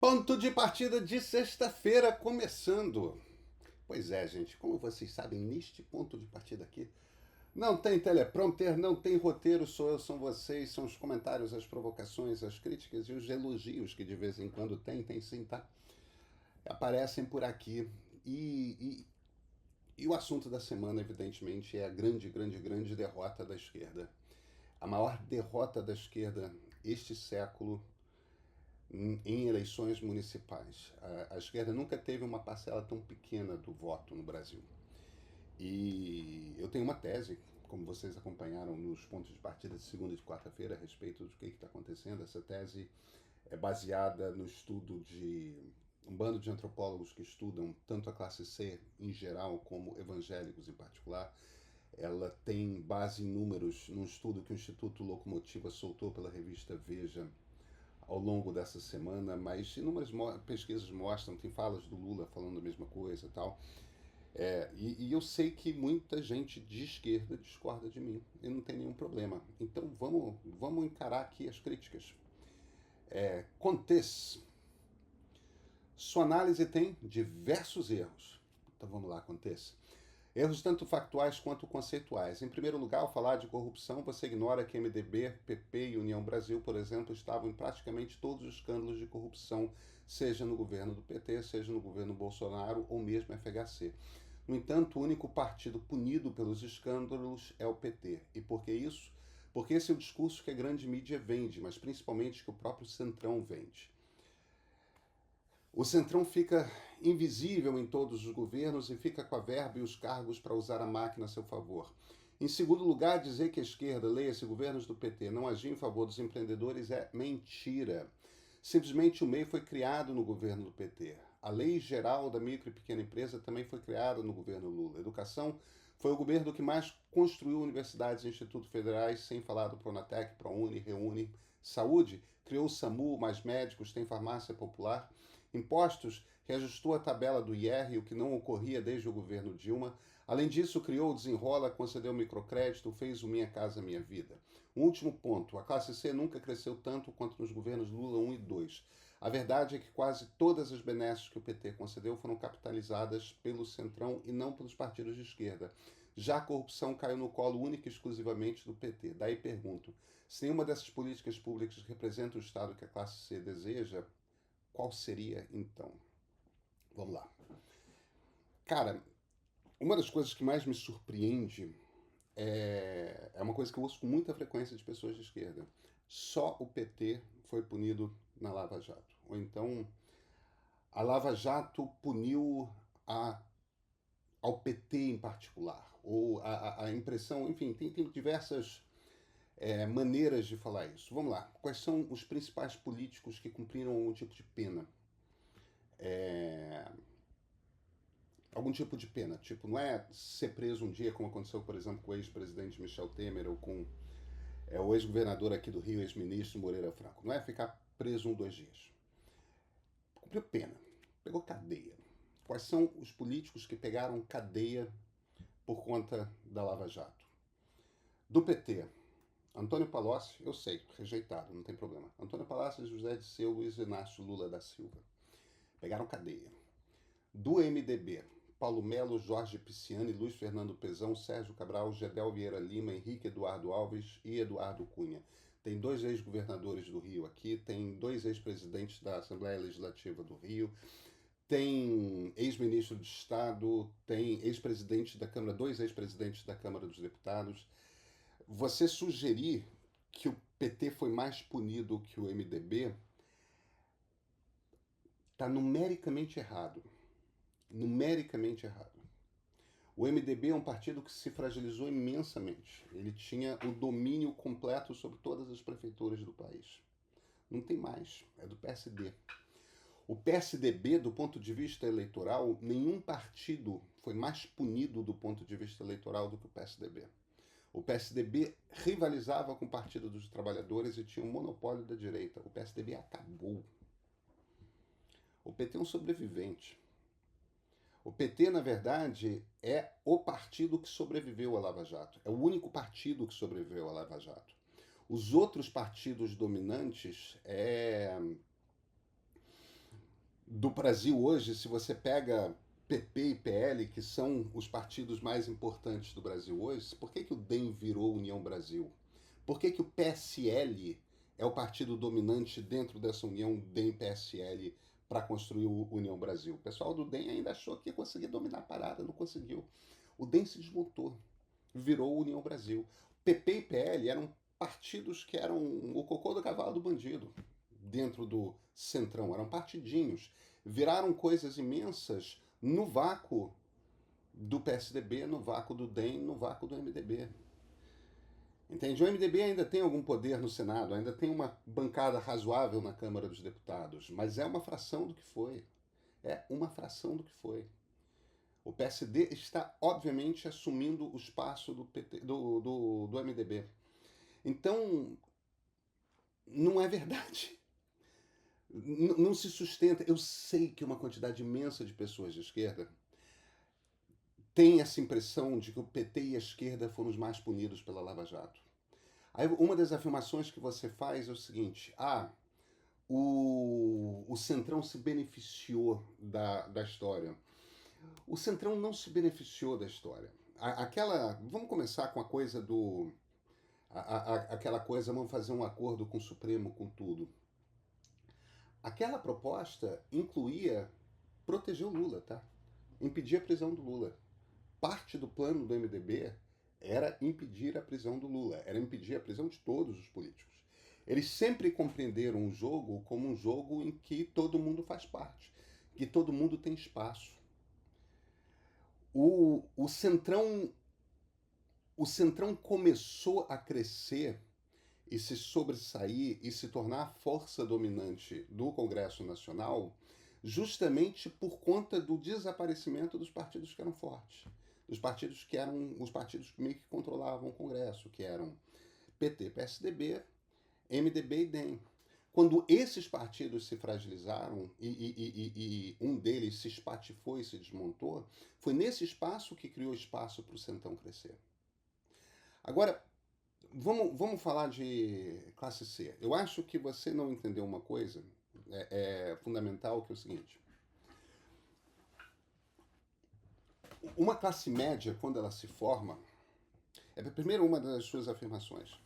Ponto de partida de sexta-feira começando. Pois é, gente, como vocês sabem, neste ponto de partida aqui, não tem teleprompter, não tem roteiro, sou eu, são vocês, são os comentários, as provocações, as críticas e os elogios que de vez em quando tem sim, tá? Aparecem por aqui. E o assunto da semana, evidentemente, é a grande derrota da esquerda. A maior derrota da esquerda este século em eleições municipais. A esquerda nunca teve uma parcela tão pequena do voto no Brasil. E eu tenho uma tese, como vocês acompanharam nos pontos de partida de segunda e de quarta-feira, a respeito do que está acontecendo. Essa tese é baseada no estudo de um bando de antropólogos que estudam tanto a classe C em geral como evangélicos em particular. Ela tem base em números num estudo que o Instituto Locomotiva soltou pela revista Veja ao longo dessa semana, mas inúmeras pesquisas mostram, tem falas do Lula falando a mesma coisa e tal. E eu sei que muita gente de esquerda discorda de mim e não tem nenhum problema. Então vamos encarar aqui as críticas. Contes, sua análise tem diversos erros. Então vamos lá, Contes. Erros tanto factuais quanto conceituais. Em primeiro lugar, ao falar de corrupção, você ignora que MDB, PP e União Brasil, por exemplo, estavam em praticamente todos os escândalos de corrupção, seja no governo do PT, seja no governo Bolsonaro ou mesmo FHC. No entanto, o único partido punido pelos escândalos é o PT. E por que isso? Porque esse é o discurso que a grande mídia vende, mas principalmente que o próprio Centrão vende. O Centrão fica invisível em todos os governos e fica com a verba e os cargos para usar a máquina a seu favor. Em segundo lugar, dizer que a esquerda, leia-se governos do PT, não agiu em favor dos empreendedores é mentira. Simplesmente o MEI foi criado no governo do PT. A Lei Geral da Micro e Pequena Empresa também foi criada no governo Lula. A educação foi o governo que mais construiu universidades e institutos federais, sem falar do Pronatec, ProUni, Reúne. Saúde, criou o SAMU, mais médicos, tem farmácia popular. Impostos, reajustou a tabela do IR, o que não ocorria desde o governo Dilma. Além disso, criou o Desenrola, concedeu microcrédito, fez o Minha Casa Minha Vida. Um último ponto, a classe C nunca cresceu tanto quanto nos governos Lula 1 e 2. A verdade é que quase todas as benesses que o PT concedeu foram capitalizadas pelo Centrão e não pelos partidos de esquerda. Já a corrupção caiu no colo único e exclusivamente do PT. Daí pergunto, se nenhuma dessas políticas públicas representa o Estado que a classe C deseja, qual seria então? Vamos lá. Cara, uma das coisas que mais me surpreende é uma coisa que eu ouço com muita frequência de pessoas de esquerda. Só o PT foi punido na Lava Jato. Ou então, a Lava Jato puniu a, ao PT em particular. Ou a impressão, enfim, tem diversas maneiras de falar isso. Vamos lá. Quais são os principais políticos que cumpriram algum tipo de pena? É, algum tipo de pena. Tipo, não é ser preso um dia, como aconteceu, por exemplo, com o ex-presidente Michel Temer ou com o ex-governador aqui do Rio, ex-ministro Moreira Franco. Não é ficar preso 2 dias. Cumpriu pena. Pegou cadeia. Quais são os políticos que pegaram cadeia por conta da Lava Jato? Do PT, Antônio Palocci, eu sei, rejeitado, não tem problema. Antônio Palocci, José Disseu, Luiz Inácio Lula da Silva. Pegaram cadeia. Do MDB, Paulo Melo, Jorge Pisciani, Luiz Fernando Pezão, Sérgio Cabral, Gedel Vieira Lima, Henrique Eduardo Alves e Eduardo Cunha. Tem 2 ex-governadores do Rio aqui, tem 2 ex-presidentes da Assembleia Legislativa do Rio, tem ex-ministro de Estado, tem ex-presidente da Câmara, 2 ex-presidentes da Câmara dos Deputados. Você sugerir que o PT foi mais punido que o MDB está numericamente errado. Numericamente errado. O MDB é um partido que se fragilizou imensamente. Ele tinha o domínio completo sobre todas as prefeituras do país. Não tem mais, é do PSD. O PSDB, do ponto de vista eleitoral, nenhum partido foi mais punido do ponto de vista eleitoral do que o PSDB. O PSDB rivalizava com o Partido dos Trabalhadores e tinha um monopólio da direita. O PSDB acabou. O PT é um sobrevivente. O PT, na verdade, é o partido que sobreviveu à Lava Jato. É o único partido que sobreviveu à Lava Jato. Os outros partidos dominantes do Brasil hoje, se você pega PP e PL, que são os partidos mais importantes do Brasil hoje, por que, que o DEM virou União Brasil? Por que, que o PSL é o partido dominante dentro dessa união DEM-PSL para construir o União Brasil? O pessoal do DEM ainda achou que ia conseguir dominar a parada, não conseguiu. O DEM se desmontou, virou União Brasil. PP e PL eram partidos que eram o cocô do cavalo do bandido dentro do centrão, eram partidinhos. Viraram coisas imensas no vácuo do PSDB, no vácuo do DEM, no vácuo do MDB. Entende? O MDB ainda tem algum poder no Senado, ainda tem uma bancada razoável na Câmara dos Deputados, mas é uma fração do que foi. É uma fração do que foi. O PSD está, obviamente, assumindo o espaço do, PT, do MDB. Então, não é verdade. Não se sustenta. Eu sei que uma quantidade imensa de pessoas de esquerda tem essa impressão de que o PT e a esquerda foram os mais punidos pela Lava Jato. Aí, uma das afirmações que você faz é o seguinte: o Centrão se beneficiou da história. O Centrão não se beneficiou da história. Vamos começar com a coisa do. Aquela coisa, vamos fazer um acordo com o Supremo, com tudo. Aquela proposta incluía proteger o Lula, tá? Impedir a prisão do Lula. Parte do plano do MDB era impedir a prisão do Lula, era impedir a prisão de todos os políticos. Eles sempre compreenderam o jogo como um jogo em que todo mundo faz parte, que todo mundo tem espaço. O Centrão começou a crescer e se sobressair e se tornar a força dominante do Congresso Nacional justamente por conta do desaparecimento dos partidos que eram fortes. Dos partidos que eram os partidos que meio que controlavam o Congresso, que eram PT, PSDB, MDB e DEM. Quando esses partidos se fragilizaram e um deles se espatifou e se desmontou, foi nesse espaço que criou espaço para o Centrão crescer. Agora, vamos falar de classe C. Eu acho que você não entendeu uma coisa fundamental, que é o seguinte. Uma classe média, quando ela se forma, primeiro uma das suas afirmações.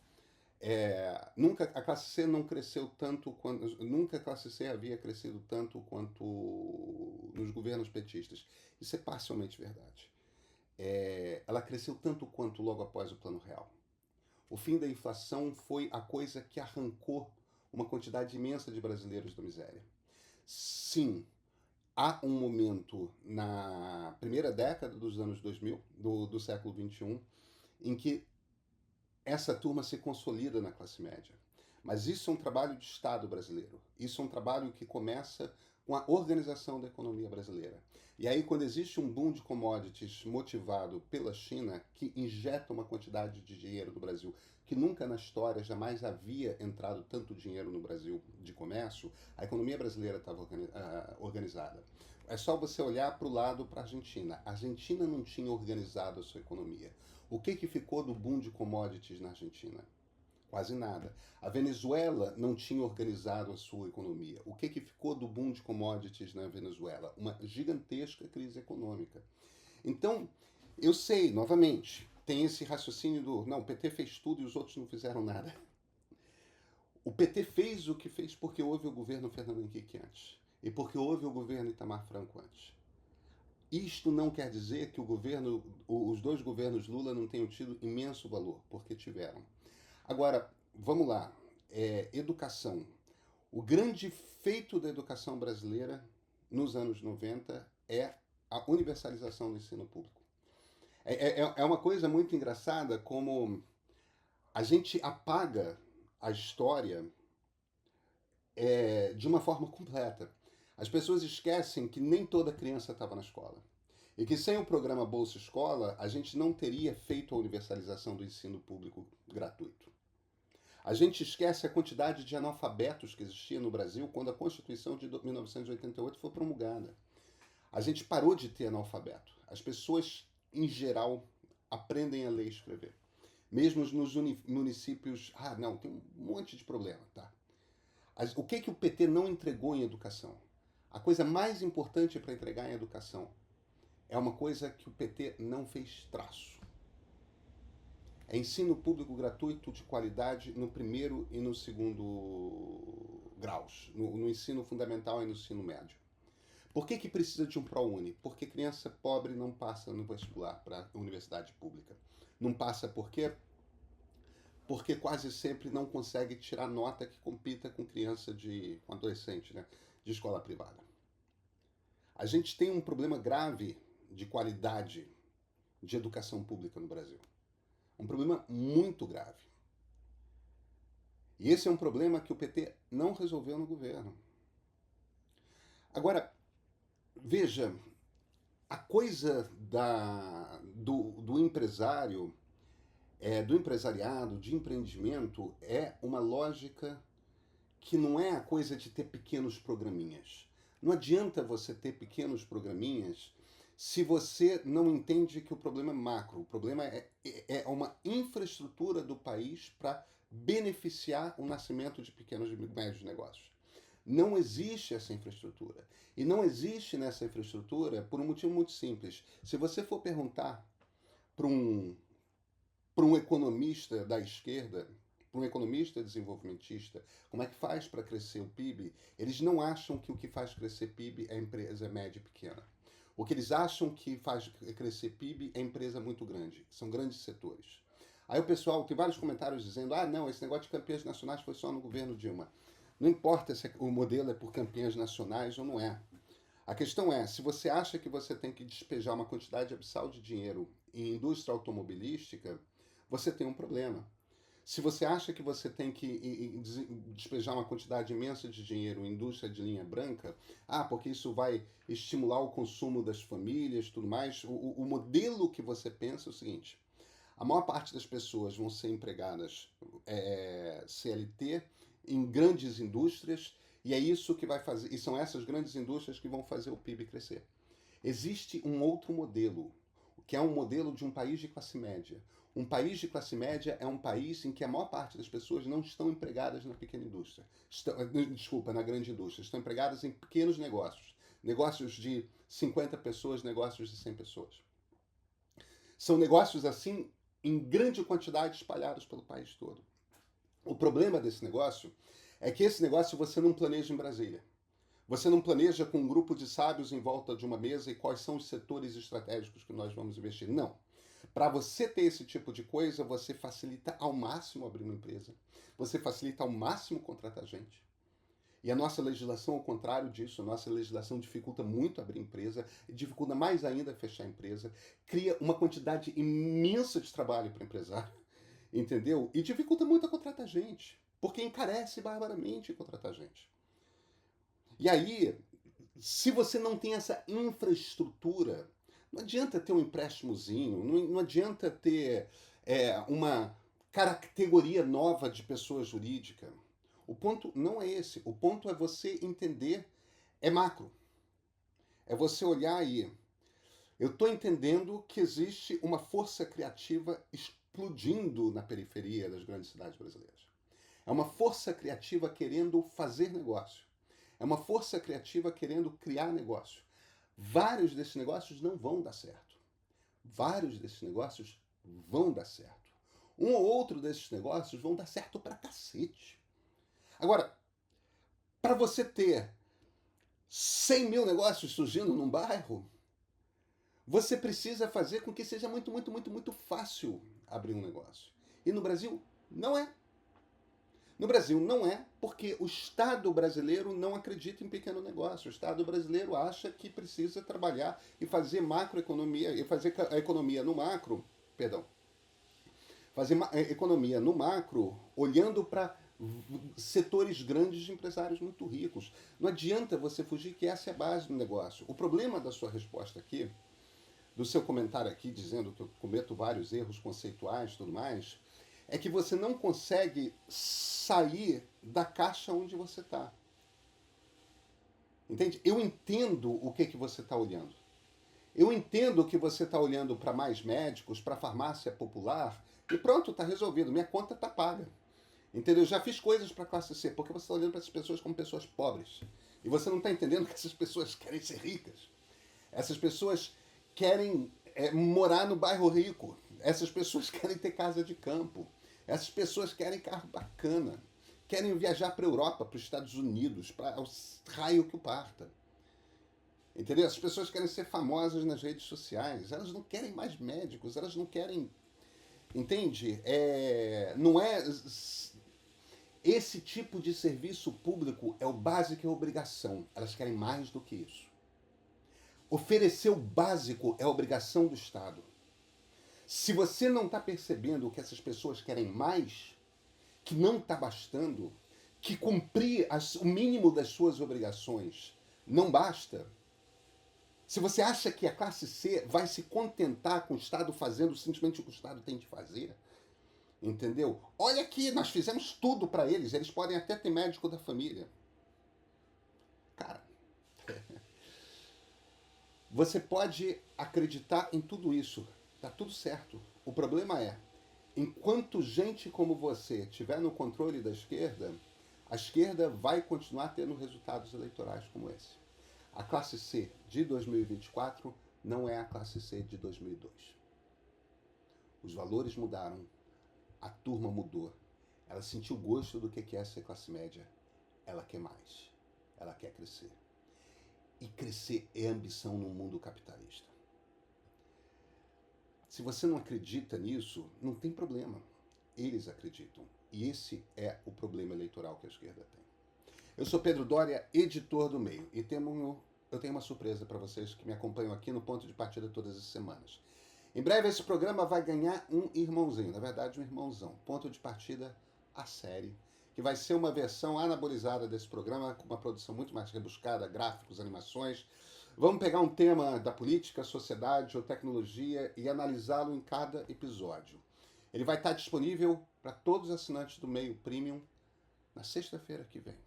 Nunca a classe C não cresceu tanto quanto. Nunca a classe C havia crescido tanto quanto nos governos petistas. Isso é parcialmente verdade. Ela cresceu tanto quanto logo após o Plano Real. O fim da inflação foi a coisa que arrancou uma quantidade imensa de brasileiros da miséria. Sim, há um momento na primeira década dos anos 2000, do século XXI, em que essa turma se consolida na classe média. Mas isso é um trabalho de Estado brasileiro. Isso é um trabalho que começa com a organização da economia brasileira. E aí, quando existe um boom de commodities motivado pela China, que injeta uma quantidade de dinheiro no Brasil, que nunca na história jamais havia entrado tanto dinheiro no Brasil de comércio, a economia brasileira estava organizada. É só você olhar para o lado para a Argentina. A Argentina não tinha organizado a sua economia. O que ficou do boom de commodities na Argentina? Quase nada. A Venezuela não tinha organizado a sua economia. O que ficou do boom de commodities na Venezuela? Uma gigantesca crise econômica. Então, eu sei, novamente, tem esse raciocínio do não, o PT fez tudo e os outros não fizeram nada. O PT fez o que fez porque houve o governo Fernando Henrique antes. E porque houve o governo Itamar Franco antes. Isto não quer dizer que os dois governos Lula não tenham tido imenso valor, porque tiveram. Agora, vamos lá. Educação. O grande feito da educação brasileira nos anos 90 é a universalização do ensino público. É uma coisa muito engraçada como a gente apaga a história de uma forma completa. As pessoas esquecem que nem toda criança estava na escola. E que sem o programa Bolsa Escola, a gente não teria feito a universalização do ensino público gratuito. A gente esquece a quantidade de analfabetos que existia no Brasil quando a Constituição de 1988 foi promulgada. A gente parou de ter analfabeto. As pessoas, em geral, aprendem a ler e escrever. Mesmo nos municípios... tem um monte de problema, tá? O que o PT não entregou em educação? A coisa mais importante para entregar em educação é uma coisa que o PT não fez traço. É ensino público gratuito de qualidade no primeiro e no segundo graus, no ensino fundamental e no ensino médio. Por que precisa de um ProUni? Porque criança pobre não passa no vestibular para a universidade pública. Não passa por quê? Porque quase sempre não consegue tirar nota que compita com com adolescente, né, de escola privada. A gente tem um problema grave de qualidade de educação pública no Brasil. Um problema muito grave. E esse é um problema que o PT não resolveu no governo. Agora, veja, a coisa do empresário, do empresariado, de empreendimento, é uma lógica que não é a coisa de ter pequenos programinhas. Não adianta você ter pequenos programinhas se você não entende que o problema é macro. O problema é uma infraestrutura do país para beneficiar o nascimento de pequenos e médios negócios. Não existe essa infraestrutura. E não existe nessa infraestrutura por um motivo muito simples. Se você for perguntar para um economista da esquerda, para um economista desenvolvimentista, como é que faz para crescer o PIB, eles não acham que o que faz crescer PIB é empresa média e pequena. O que eles acham que faz crescer PIB é empresa muito grande, são grandes setores. Aí o pessoal, tem vários comentários dizendo, não, esse negócio de campeãs nacionais foi só no governo Dilma. Não importa se o modelo é por campeãs nacionais ou não é. A questão é, se você acha que você tem que despejar uma quantidade abissal de dinheiro em indústria automobilística, você tem um problema. Se você acha que você tem que despejar uma quantidade imensa de dinheiro em indústria de linha branca, porque isso vai estimular o consumo das famílias, tudo mais, o modelo que você pensa é o seguinte: a maior parte das pessoas vão ser empregadas CLT em grandes indústrias, e é isso que vai fazer, e são essas grandes indústrias que vão fazer o PIB crescer. Existe um outro modelo, que é um modelo de um país de classe média. Um país de classe média é um país em que a maior parte das pessoas não estão empregadas na pequena indústria. Na grande indústria. Estão empregadas em pequenos negócios. Negócios de 50 pessoas, negócios de 100 pessoas. São negócios assim em grande quantidade espalhados pelo país todo. O problema desse negócio é que esse negócio você não planeja em Brasília. Você não planeja com um grupo de sábios em volta de uma mesa e quais são os setores estratégicos que nós vamos investir. Não. Para você ter esse tipo de coisa, você facilita ao máximo abrir uma empresa. Você facilita ao máximo contratar gente. E a nossa legislação, ao contrário disso, a nossa legislação dificulta muito abrir empresa, dificulta mais ainda fechar a empresa, cria uma quantidade imensa de trabalho para o empresário, entendeu? E dificulta muito a contratar gente, porque encarece barbaramente contratar gente. E aí, se você não tem essa infraestrutura, não adianta ter um empréstimozinho, não adianta ter uma categoria nova de pessoa jurídica. O ponto não é esse. O ponto é você entender, é macro. É você olhar aí. Eu estou entendendo que existe uma força criativa explodindo na periferia das grandes cidades brasileiras. É uma força criativa querendo fazer negócio. É uma força criativa querendo criar negócio. Vários desses negócios não vão dar certo. Vários desses negócios vão dar certo. Um ou outro desses negócios vão dar certo pra cacete. Agora, para você ter 100 mil negócios surgindo num bairro, você precisa fazer com que seja muito, muito, muito, muito fácil abrir um negócio. E no Brasil, não é. No Brasil não é, porque o Estado brasileiro não acredita em pequeno negócio. O Estado brasileiro acha que precisa trabalhar e fazer macroeconomia, e fazer a economia no macro, fazer economia no macro, olhando para setores grandes de empresários muito ricos. Não adianta você fugir que essa é a base do negócio. O problema da sua resposta aqui, do seu comentário aqui, dizendo que eu cometo vários erros conceituais e tudo mais, é que você não consegue sair da caixa onde você está. Entende? Eu entendo o que você está olhando. Eu entendo que você está olhando para mais médicos, para farmácia popular, e pronto, está resolvido. Minha conta está paga. Entendeu? Eu já fiz coisas para a classe C, porque você está olhando para essas pessoas como pessoas pobres. E você não está entendendo que essas pessoas querem ser ricas. Essas pessoas querem morar no bairro rico. Essas pessoas querem ter casa de campo. Essas pessoas querem carro bacana. Querem viajar para a Europa, para os Estados Unidos, para o raio que o parta. Entendeu? As pessoas querem ser famosas nas redes sociais. Elas não querem mais médicos. Elas não querem... Entende? Não é... Esse tipo de serviço público é o básico e a obrigação. Elas querem mais do que isso. Oferecer o básico é a obrigação do Estado. Se você não está percebendo que essas pessoas querem mais, que não está bastando, que cumprir o mínimo das suas obrigações não basta, se você acha que a classe C vai se contentar com o Estado fazendo simplesmente o que o Estado tem de fazer, entendeu? Olha aqui, nós fizemos tudo para eles, eles podem até ter médico da família. Cara, você pode acreditar em tudo isso, tá tudo certo. O problema é, enquanto gente como você estiver no controle da esquerda, a esquerda vai continuar tendo resultados eleitorais como esse. A classe C de 2024 não é a classe C de 2002. Os valores mudaram, a turma mudou. Ela sentiu o gosto do que é ser classe média. Ela quer mais. Ela quer crescer. E crescer é ambição no mundo capitalista. Se você não acredita nisso, não tem problema. Eles acreditam. E esse é o problema eleitoral que a esquerda tem. Eu sou Pedro Doria, editor do Meio, e eu tenho uma surpresa para vocês que me acompanham aqui no Ponto de Partida todas as semanas. Em breve esse programa vai ganhar um irmãozinho, na verdade um irmãozão. Ponto de Partida, a série, que vai ser uma versão anabolizada desse programa, com uma produção muito mais rebuscada, gráficos, animações. Vamos pegar um tema da política, sociedade ou tecnologia e analisá-lo em cada episódio. Ele vai estar disponível para todos os assinantes do Meio Premium na sexta-feira que vem.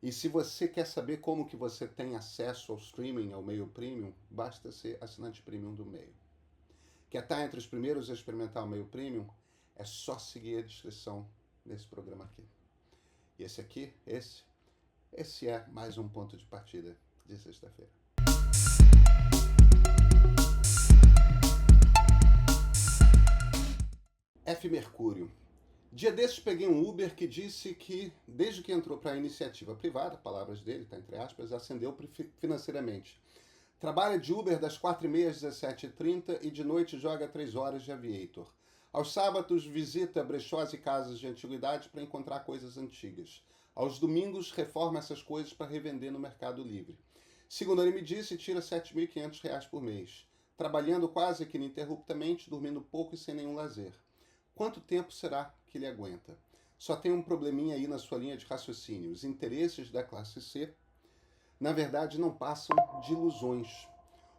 E se você quer saber como que você tem acesso ao streaming, ao Meio Premium, basta ser assinante Premium do Meio. Quer estar entre os primeiros a experimentar o Meio Premium? É só seguir a descrição desse programa aqui. E esse é mais um ponto de partida de sexta-feira. F. Mercúrio. Dia desses peguei um Uber que disse que, desde que entrou para a iniciativa privada, palavras dele, tá entre aspas, ascendeu financeiramente. Trabalha de Uber das 4h30 às 17h30 e de noite joga 3 horas de Aviator. Aos sábados visita brechós e casas de antiguidade para encontrar coisas antigas. Aos domingos reforma essas coisas para revender no Mercado Livre. Segundo ele me disse, tira R$ 7.500 por mês, trabalhando quase que ininterruptamente, dormindo pouco e sem nenhum lazer. Quanto tempo será que ele aguenta? Só tem um probleminha aí na sua linha de raciocínio. Os interesses da classe C, na verdade, não passam de ilusões.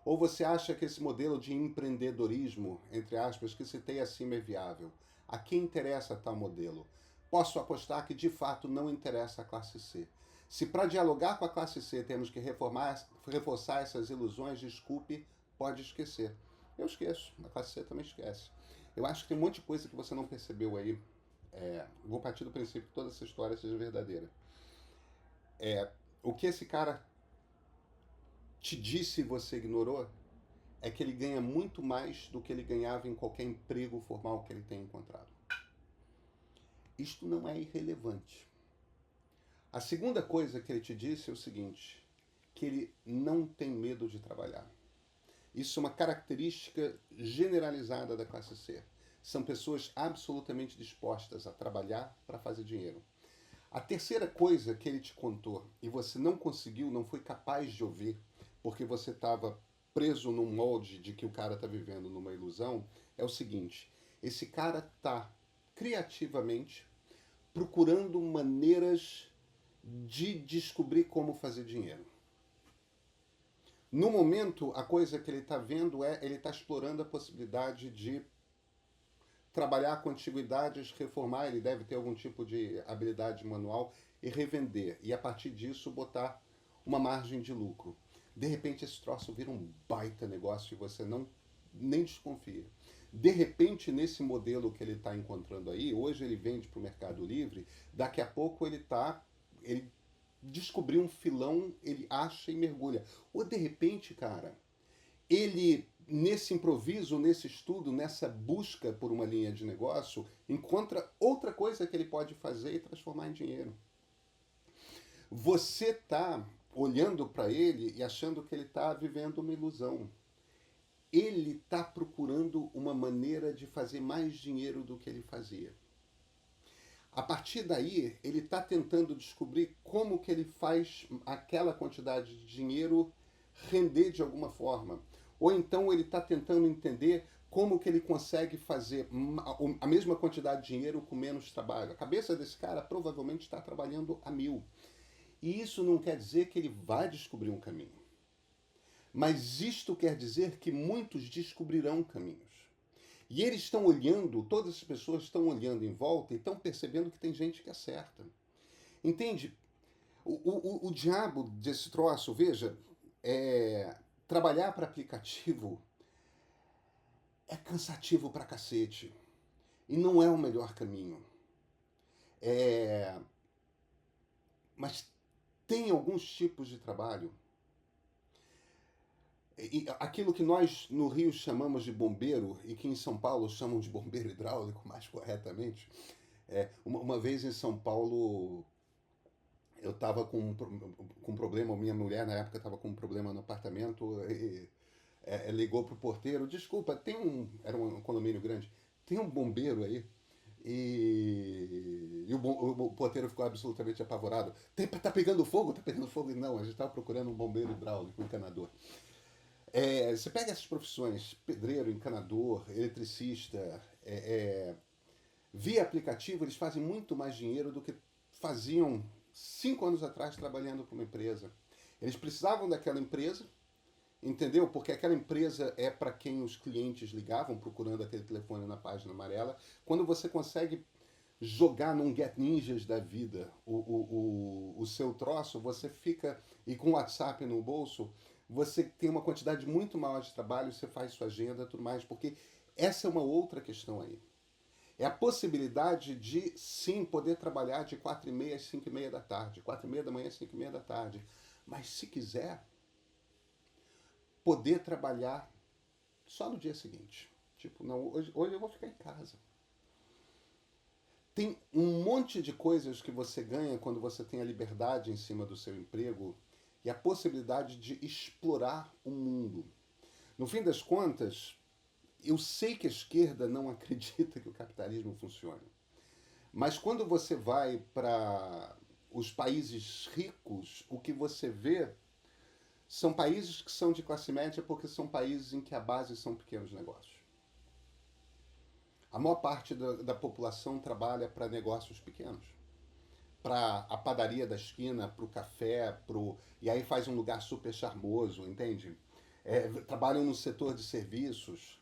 Ou você acha que esse modelo de empreendedorismo, entre aspas, que citei acima é viável? A quem interessa tal modelo? Posso apostar que, de fato, não interessa a classe C. Se para dialogar com a classe C temos que reforçar essas ilusões, desculpe, pode esquecer. Eu esqueço, a classe C também esquece. Eu acho que tem um monte de coisa que você não percebeu aí. Vou partir do princípio que toda essa história seja verdadeira. O que esse cara te disse e você ignorou é que ele ganha muito mais do que ele ganhava em qualquer emprego formal que ele tenha encontrado. Isto não é irrelevante. A segunda coisa que ele te disse é o seguinte, que ele não tem medo de trabalhar. Isso é uma característica generalizada da classe C. São pessoas absolutamente dispostas a trabalhar para fazer dinheiro. A terceira coisa que ele te contou e você não conseguiu, não foi capaz de ouvir, porque você estava preso num molde de que o cara está vivendo numa ilusão, é o seguinte, esse cara está criativamente procurando maneiras de descobrir como fazer dinheiro. No momento, a coisa que ele está vendo ele está explorando a possibilidade de trabalhar com antiguidades, reformar, ele deve ter algum tipo de habilidade manual e revender. E a partir disso botar uma margem de lucro. De repente esse troço vira um baita negócio e você nem desconfia. De repente, nesse modelo que ele está encontrando aí, hoje ele vende para o Mercado Livre, daqui a pouco ele descobrir um filão, ele acha e mergulha. Ou de repente, cara, ele, nesse improviso, nesse estudo, nessa busca por uma linha de negócio, encontra outra coisa que ele pode fazer e transformar em dinheiro. Você está olhando para ele e achando que ele está vivendo uma ilusão. Ele está procurando uma maneira de fazer mais dinheiro do que ele fazia. A partir daí, ele está tentando descobrir como que ele faz aquela quantidade de dinheiro render de alguma forma. Ou então ele está tentando entender como que ele consegue fazer a mesma quantidade de dinheiro com menos trabalho. A cabeça desse cara provavelmente está trabalhando a 1000. E isso não quer dizer que ele vai descobrir um caminho. Mas isto quer dizer que muitos descobrirão caminhos. E eles estão olhando, todas as pessoas estão olhando em volta e estão percebendo que tem gente que acerta. Entende? O diabo desse troço, veja, trabalhar para aplicativo é cansativo pra cacete. E não é o melhor caminho. Mas tem alguns tipos de trabalho. E aquilo que nós no Rio chamamos de bombeiro e que em São Paulo chamam de bombeiro hidráulico, mais corretamente. Uma vez em São Paulo eu estava com um problema, minha mulher na época estava com um problema no apartamento e ligou pro porteiro, desculpa, era um condomínio grande, tem um bombeiro aí? E o porteiro ficou absolutamente apavorado. Tá pegando fogo? Tá pegando fogo? E não, a gente estava procurando um bombeiro hidráulico, um encanador. Você pega essas profissões, pedreiro, encanador, eletricista, via aplicativo, eles fazem muito mais dinheiro do que faziam 5 anos atrás trabalhando para uma empresa. Eles precisavam daquela empresa, entendeu? Porque aquela empresa é para quem os clientes ligavam procurando aquele telefone na página amarela. Quando você consegue jogar num Get Ninjas da vida o seu troço, você fica, e com o WhatsApp no bolso, você tem uma quantidade muito maior de trabalho, você faz sua agenda e tudo mais, porque essa é uma outra questão aí. É a possibilidade de, sim, poder trabalhar de 4h30 às 5h30 da tarde, 4h30 da manhã às 5h30 da tarde. Mas se quiser, poder trabalhar só no dia seguinte. Tipo, não, hoje eu vou ficar em casa. Tem um monte de coisas que você ganha quando você tem a liberdade em cima do seu emprego e a possibilidade de explorar o mundo. No fim das contas, eu sei que a esquerda não acredita que o capitalismo funcione. Mas quando você vai para os países ricos, o que você vê são países que são de classe média porque são países em que a base são pequenos negócios. A maior parte da população trabalha para negócios pequenos. Para a padaria da esquina, para o café, e aí faz um lugar super charmoso, entende? Trabalham no setor de serviços.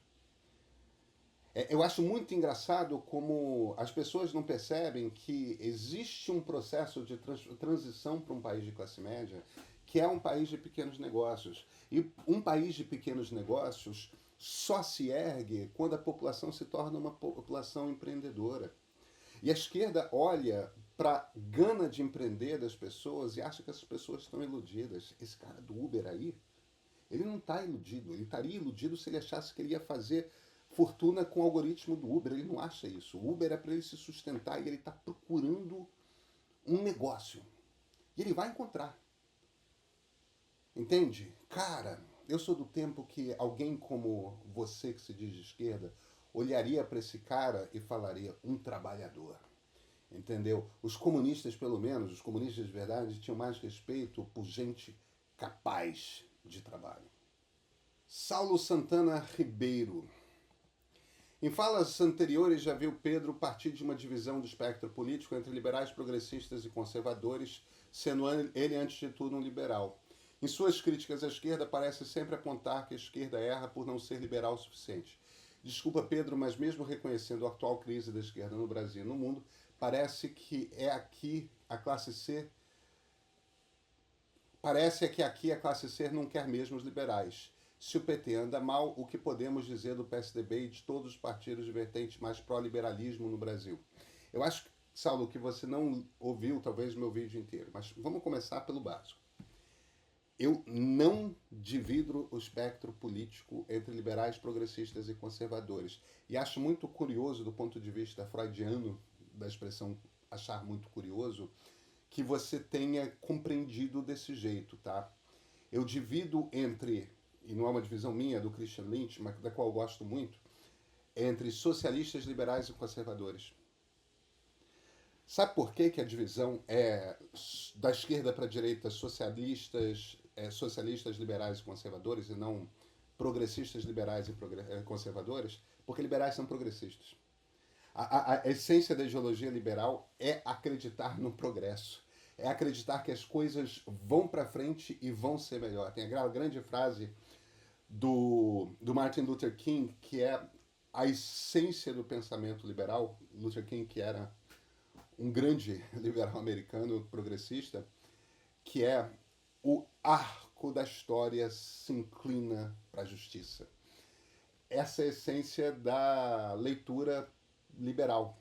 Eu acho muito engraçado como as pessoas não percebem que existe um processo de transição para um país de classe média, que é um país de pequenos negócios. E um país de pequenos negócios só se ergue quando a população se torna uma população empreendedora. E a esquerda olha para a gana de empreender das pessoas e acha que essas pessoas estão iludidas. Esse cara do Uber aí, ele não está iludido. Ele estaria iludido se ele achasse que ele ia fazer fortuna com o algoritmo do Uber. Ele não acha isso. O Uber é para ele se sustentar e ele está procurando um negócio. E ele vai encontrar. Entende? Cara, eu sou do tempo que alguém como você, que se diz de esquerda, olharia para esse cara e falaria, um trabalhador. Entendeu? Os comunistas, pelo menos, os comunistas de verdade, tinham mais respeito por gente capaz de trabalho. Saulo Santana Ribeiro. Em falas anteriores, já viu Pedro partir de uma divisão do espectro político entre liberais, progressistas e conservadores, sendo ele, antes de tudo, um liberal. Em suas críticas à esquerda, parece sempre apontar que a esquerda erra por não ser liberal o suficiente. Desculpa, Pedro, mas mesmo reconhecendo a atual crise da esquerda no Brasil e no mundo, parece que aqui a classe C não quer mesmo os liberais. Se o PT anda mal, o que podemos dizer do PSDB e de todos os partidos de vertente mais pró-liberalismo no Brasil? Eu acho Saulo, que você não ouviu talvez o meu vídeo inteiro, mas vamos começar pelo básico. Eu não divido o espectro político entre liberais, progressistas e conservadores. E acho muito curioso, do ponto de vista freudiano, da expressão achar muito curioso, que você tenha compreendido desse jeito, tá? Eu divido entre, e não é uma divisão minha, é do Christian Lynch, mas da qual eu gosto muito, entre socialistas, liberais e conservadores. Sabe por que, que a divisão é da esquerda para a direita socialistas, liberais e conservadores e não progressistas, liberais e conservadores? Porque liberais são progressistas. A essência da ideologia liberal é acreditar no progresso. É acreditar que as coisas vão para frente e vão ser melhor. Tem aquela grande frase do Martin Luther King, que é a essência do pensamento liberal. Luther King, que era um grande liberal americano progressista, que é o arco da história se inclina para a justiça. Essa é a essência da leitura liberal.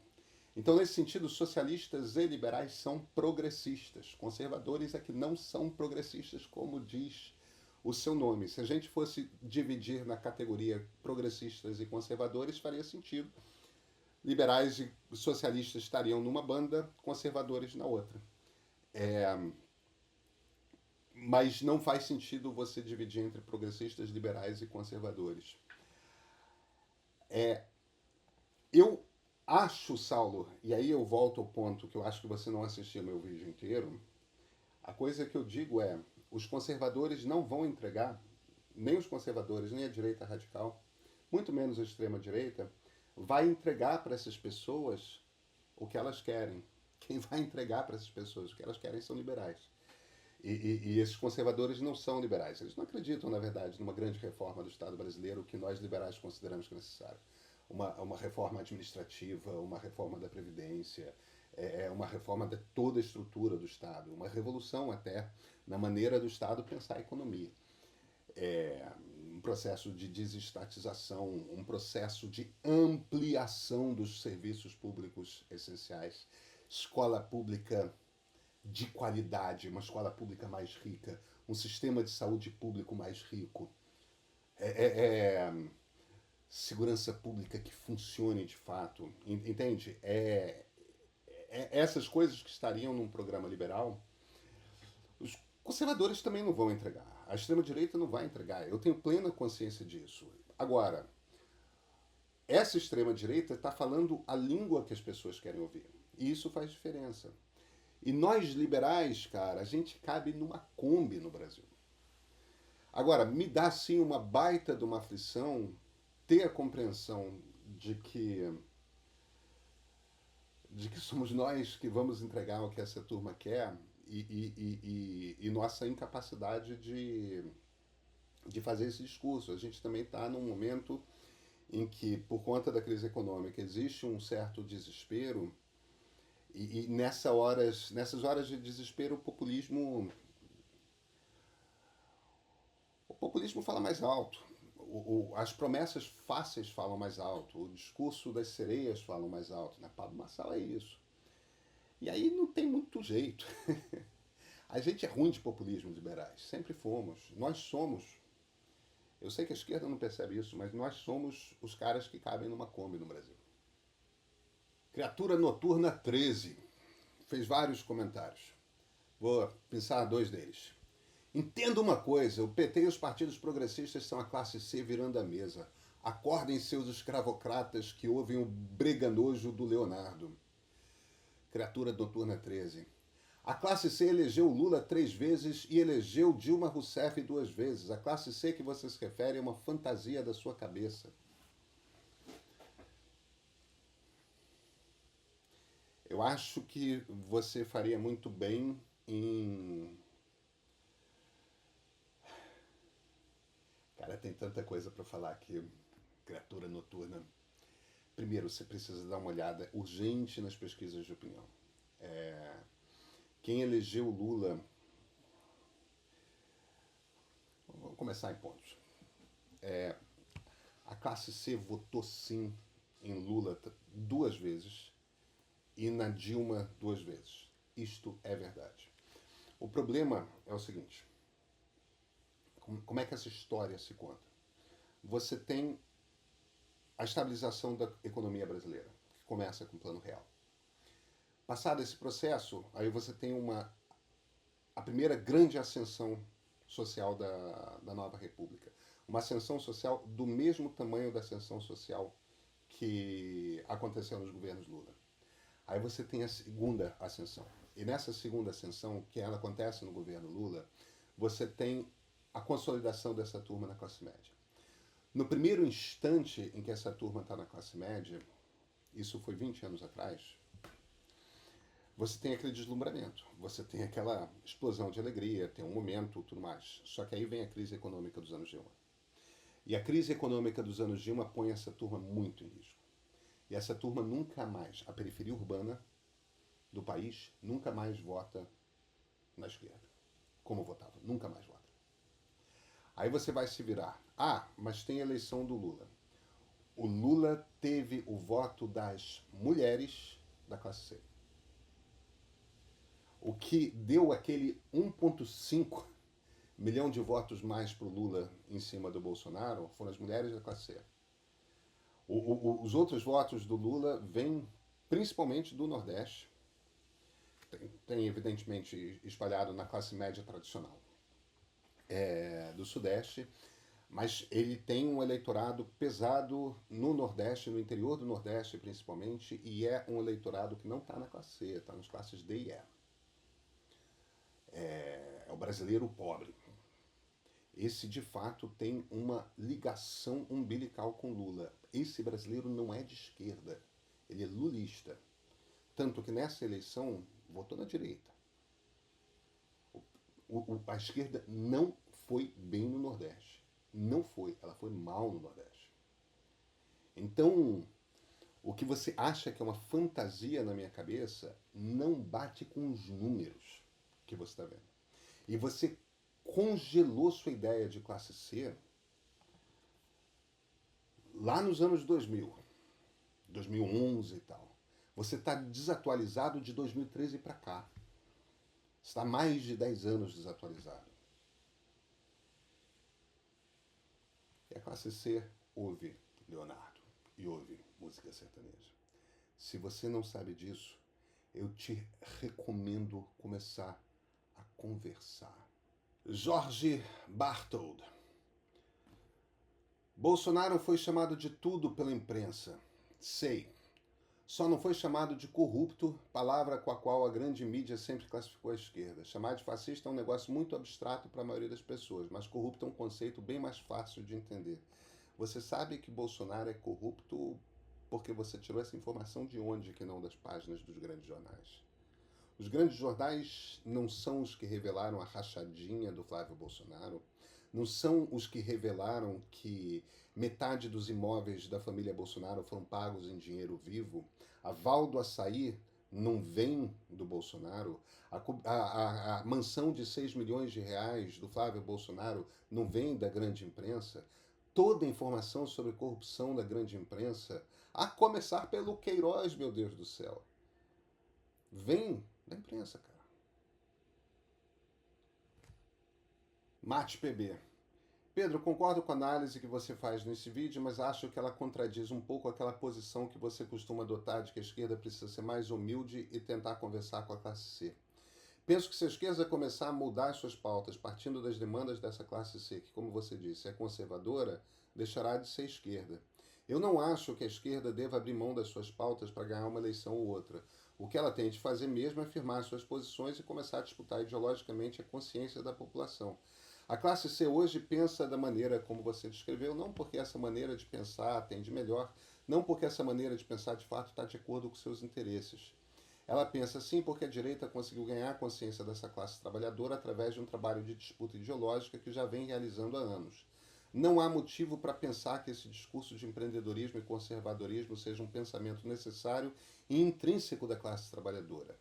Então, nesse sentido, socialistas e liberais são progressistas. Conservadores é que não são progressistas, como diz o seu nome. Se a gente fosse dividir na categoria progressistas e conservadores, faria sentido. Liberais e socialistas estariam numa banda, conservadores na outra. Mas não faz sentido você dividir entre progressistas, liberais e conservadores. Eu acho, Saulo, e aí eu volto ao ponto que eu acho que você não assistiu meu vídeo inteiro, a coisa que eu digo é, os conservadores não vão entregar, nem os conservadores, nem a direita radical, muito menos a extrema-direita, vai entregar para essas pessoas o que elas querem. Quem vai entregar para essas pessoas o que elas querem são liberais. E esses conservadores não são liberais. Eles não acreditam, na verdade, numa grande reforma do Estado brasileiro, que nós liberais consideramos que é necessário. Uma reforma administrativa, uma reforma da Previdência, uma reforma de toda a estrutura do Estado, uma revolução até na maneira do Estado pensar a economia. Um processo de desestatização, um processo de ampliação dos serviços públicos essenciais, escola pública de qualidade, uma escola pública mais rica, um sistema de saúde público mais rico, segurança pública que funcione de fato, entende? Essas coisas que estariam num programa liberal, os conservadores também não vão entregar. A extrema-direita não vai entregar. Eu tenho plena consciência disso. Agora, essa extrema-direita está falando a língua que as pessoas querem ouvir. E isso faz diferença. E nós liberais, cara, a gente cabe numa Kombi no Brasil. Agora, me dá sim uma baita de uma aflição ter a compreensão de que somos nós que vamos entregar o que essa turma quer e nossa incapacidade de fazer esse discurso. A gente também está num momento em que, por conta da crise econômica, existe um certo desespero e nessas horas de desespero, o populismo fala mais alto. As promessas fáceis falam mais alto. O discurso das sereias falam mais alto. Né? Pablo Marçal é isso. E aí não tem muito jeito. A gente é ruim de populismo liberais. Sempre fomos. Nós somos. Eu sei que a esquerda não percebe isso, mas nós somos os caras que cabem numa Kombi no Brasil. Criatura Noturna 13 fez vários comentários. Vou pensar dois deles. Entenda uma coisa, o PT e os partidos progressistas são a classe C virando a mesa. Acordem seus escravocratas que ouvem o breganojo do Leonardo. Criatura Noturna 13. A classe C elegeu Lula 3 vezes e elegeu Dilma Rousseff 2 vezes. A classe C que você se refere é uma fantasia da sua cabeça. Eu acho que você faria muito bem em... Cara, tem tanta coisa para falar aqui. Criatura Noturna. Primeiro, você precisa dar uma olhada urgente nas pesquisas de opinião. Quem elegeu Lula... Vamos começar em pontos. A classe C votou sim em Lula 2 vezes e na Dilma 2 vezes. Isto é verdade. O problema é o seguinte: como é que essa história se conta? Você tem a estabilização da economia brasileira, que começa com o Plano Real. Passado esse processo, aí você tem a primeira grande ascensão social da nova república. Uma ascensão social do mesmo tamanho da ascensão social que aconteceu nos governos Lula. Aí você tem a segunda ascensão. E nessa segunda ascensão, que ela acontece no governo Lula, você tem a consolidação dessa turma na classe média. No primeiro instante em que essa turma está na classe média, isso foi 20 anos atrás, você tem aquele deslumbramento, você tem aquela explosão de alegria, tem um momento, tudo mais. Só que aí vem a crise econômica dos anos Dilma. E a crise econômica dos anos Dilma põe essa turma muito em risco. E essa turma nunca mais, a periferia urbana do país, nunca mais vota na esquerda, como votava, nunca mais vota. Aí você vai se virar. Ah, mas tem a eleição do Lula. O Lula teve o voto das mulheres da classe C. O que deu aquele 1,5 milhão de votos mais para o Lula em cima do Bolsonaro foram as mulheres da classe C. Os outros votos do Lula vêm principalmente do Nordeste. Tem evidentemente espalhado na classe média tradicional do Sudeste, mas ele tem um eleitorado pesado no Nordeste, no interior do Nordeste principalmente, e é um eleitorado que não está na classe C, está nas classes D e E. É o brasileiro pobre. Esse, de fato, tem uma ligação umbilical com Lula. Esse brasileiro não é de esquerda, ele é lulista. Tanto que nessa eleição votou na direita. A esquerda não foi bem no Nordeste. Não foi, ela foi mal no Nordeste. Então, o que você acha que é uma fantasia na minha cabeça não bate com os números que você está vendo. E você congelou sua ideia de classe C lá nos anos 2000, 2011 e tal. Você está desatualizado de 2013 para cá. Está mais de 10 anos desatualizado. E a classe C ouve Leonardo e ouve música sertaneja. Se você não sabe disso, eu te recomendo começar a conversar. Jorge Barthold. Bolsonaro foi chamado de tudo pela imprensa. Sei. Só não foi chamado de corrupto, palavra com a qual a grande mídia sempre classificou a esquerda. Chamar de fascista é um negócio muito abstrato para a maioria das pessoas, mas corrupto é um conceito bem mais fácil de entender. Você sabe que Bolsonaro é corrupto porque você tirou essa informação de onde que não das páginas dos grandes jornais? Os grandes jornais não são os que revelaram a rachadinha do Flávio Bolsonaro, não são os que revelaram que metade dos imóveis da família Bolsonaro foram pagos em dinheiro vivo, a Val do Açaí não vem do Bolsonaro, a mansão de 6 milhões de reais do Flávio Bolsonaro não vem da grande imprensa. Toda a informação sobre corrupção da grande imprensa, a começar pelo Queiroz, meu Deus do céu, vem da imprensa, cara. Mate PB. Pedro, concordo com a análise que você faz nesse vídeo, mas acho que ela contradiz um pouco aquela posição que você costuma adotar de que a esquerda precisa ser mais humilde e tentar conversar com a classe C. Penso que se a esquerda começar a mudar as suas pautas partindo das demandas dessa classe C, que, como você disse, é conservadora, deixará de ser esquerda. Eu não acho que a esquerda deva abrir mão das suas pautas para ganhar uma eleição ou outra. O que ela tem de fazer mesmo é firmar suas posições e começar a disputar ideologicamente a consciência da população. A classe C hoje pensa da maneira como você descreveu, não porque essa maneira de pensar atende melhor, não porque essa maneira de pensar de fato está de acordo com seus interesses. Ela pensa assim porque a direita conseguiu ganhar a consciência dessa classe trabalhadora através de um trabalho de disputa ideológica que já vem realizando há anos. Não há motivo para pensar que esse discurso de empreendedorismo e conservadorismo seja um pensamento necessário e intrínseco da classe trabalhadora.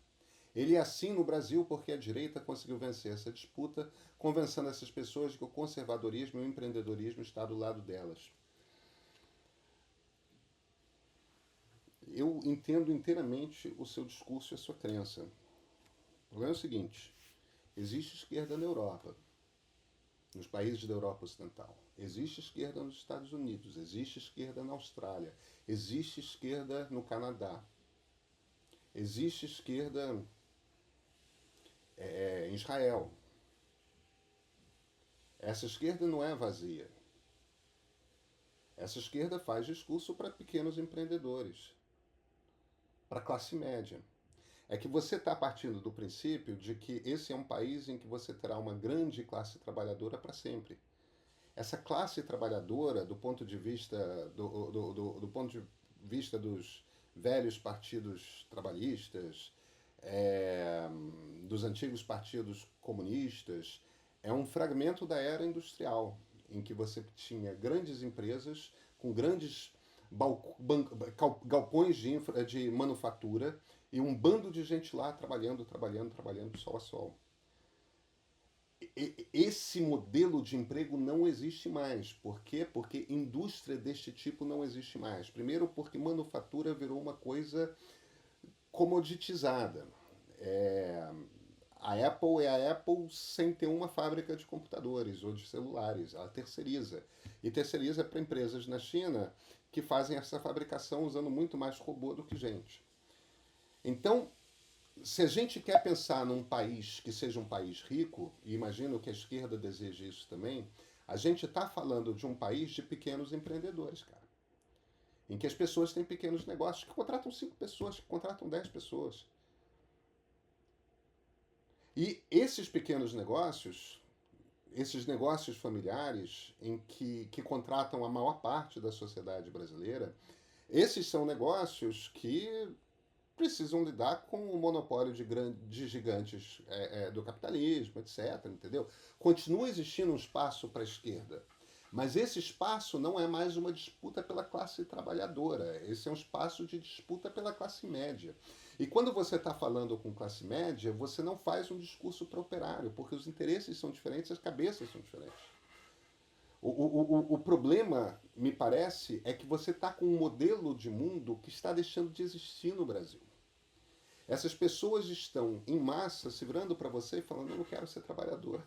Ele é assim no Brasil porque a direita conseguiu vencer essa disputa, convencendo essas pessoas de que o conservadorismo e o empreendedorismo estão do lado delas. eu entendo inteiramente o seu discurso e a sua crença. O problema é o seguinte: existe esquerda na Europa, nos países da Europa Ocidental. Existe esquerda nos Estados Unidos, existe esquerda na Austrália, existe esquerda no Canadá, existe esquerda em Israel. Essa esquerda não é vazia. Essa esquerda faz discurso para pequenos empreendedores, para a classe média. É que você está partindo do princípio de que esse é um país em que você terá uma grande classe trabalhadora para sempre. Essa classe trabalhadora, do ponto de vista do ponto de vista dos velhos partidos trabalhistas, dos antigos partidos comunistas, é um fragmento da era industrial, em que você tinha grandes empresas com grandes galpões de manufatura e um bando de gente lá trabalhando, sol a sol. Esse modelo de emprego não existe mais. Por quê? Porque indústria deste tipo não existe mais. Primeiro, porque manufatura virou uma coisa comoditizada. A Apple é a Apple sem ter uma fábrica de computadores ou de celulares. Ela terceiriza. E terceiriza para empresas na China que fazem essa fabricação usando muito mais robô do que gente. Então, se a gente quer pensar num país que seja um país rico, e imagino que a esquerda deseja isso também, a gente está falando de um país de pequenos empreendedores, cara. Em que as pessoas têm pequenos negócios que contratam 5 pessoas, que contratam 10 pessoas. E esses pequenos negócios, esses negócios familiares em que contratam a maior parte da sociedade brasileira, esses são negócios que precisam lidar com o monopólio de gigantes do capitalismo, etc. Entendeu? Continua existindo um espaço para a esquerda, mas esse espaço não é mais uma disputa pela classe trabalhadora, esse é um espaço de disputa pela classe média. E quando você está falando com classe média, você não faz um discurso para operário, porque os interesses são diferentes, as cabeças são diferentes. O problema, me parece, é que você está com um modelo de mundo que está deixando de existir no Brasil. Essas pessoas estão em massa se virando para você e falando: eu não quero ser trabalhador,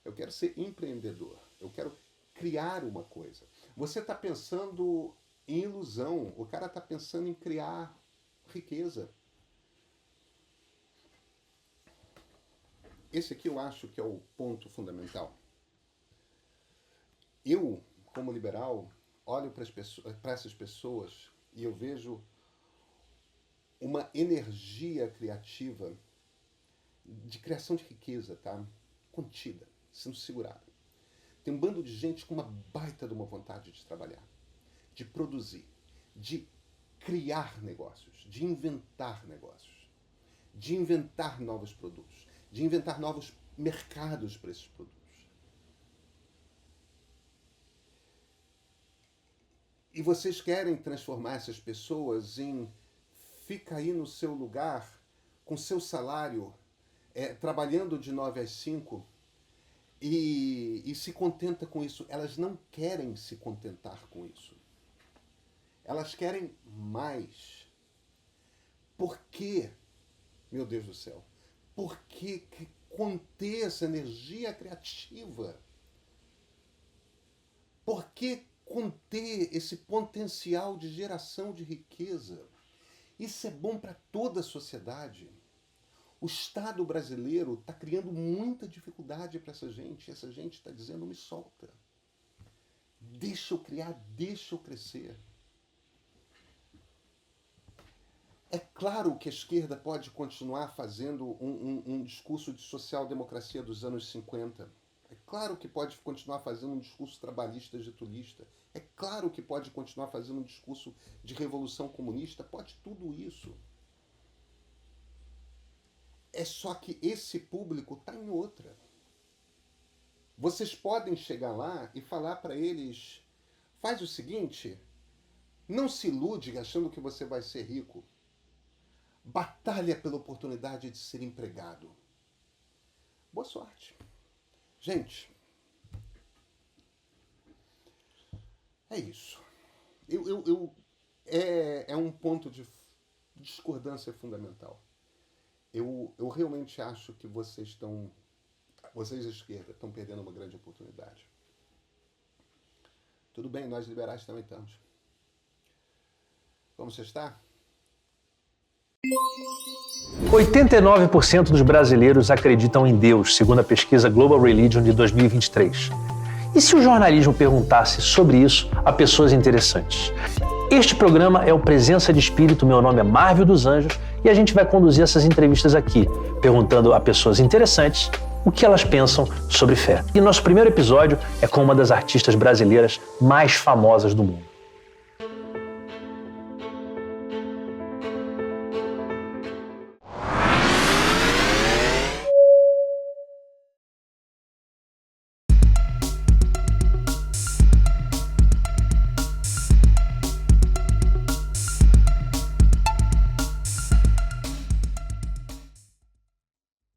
eu quero ser empreendedor, eu quero criar uma coisa. Você está pensando em ilusão, o cara está pensando em criar riqueza. Esse aqui eu acho que é o ponto fundamental. Eu, como liberal, olho para essas pessoas e eu vejo uma energia criativa de criação de riqueza, tá? Contida, sendo segurada. Tem um bando de gente com uma baita de uma vontade de trabalhar, de produzir, de criar negócios, de inventar negócios, de inventar novos produtos, de inventar novos mercados para esses produtos. E vocês querem transformar essas pessoas em fica aí no seu lugar, com seu salário, trabalhando de 9 às 5 e se contenta com isso. Elas não querem se contentar com isso. Elas querem mais. Por quê? Meu Deus do céu. Por que conter essa energia criativa? Por que conter esse potencial de geração de riqueza? Isso é bom para toda a sociedade. O Estado brasileiro está criando muita dificuldade para essa gente. Essa gente está dizendo: me solta. Deixa eu criar, deixa eu crescer. É claro que a esquerda pode continuar fazendo um discurso de social-democracia dos anos 50. É claro que pode continuar fazendo um discurso trabalhista getulista. É claro que pode continuar fazendo um discurso de revolução comunista. Pode tudo isso. É só que esse público está em outra. Vocês podem chegar lá e falar para eles: faz o seguinte, não se ilude achando que você vai ser rico. Batalha pela oportunidade de ser empregado. Boa sorte. Gente, é isso. Eu é um ponto de discordância fundamental. Eu realmente acho que vocês à esquerda, estão perdendo uma grande oportunidade. Tudo bem, nós liberais também estamos. Como você está? 89% dos brasileiros acreditam em Deus, segundo a pesquisa Global Religion de 2023. E se o jornalismo perguntasse sobre isso a pessoas interessantes? Este programa é o Presença de Espírito, meu nome é Marvio dos Anjos e a gente vai conduzir essas entrevistas aqui, perguntando a pessoas interessantes o que elas pensam sobre fé. E nosso primeiro episódio é com uma das artistas brasileiras mais famosas do mundo.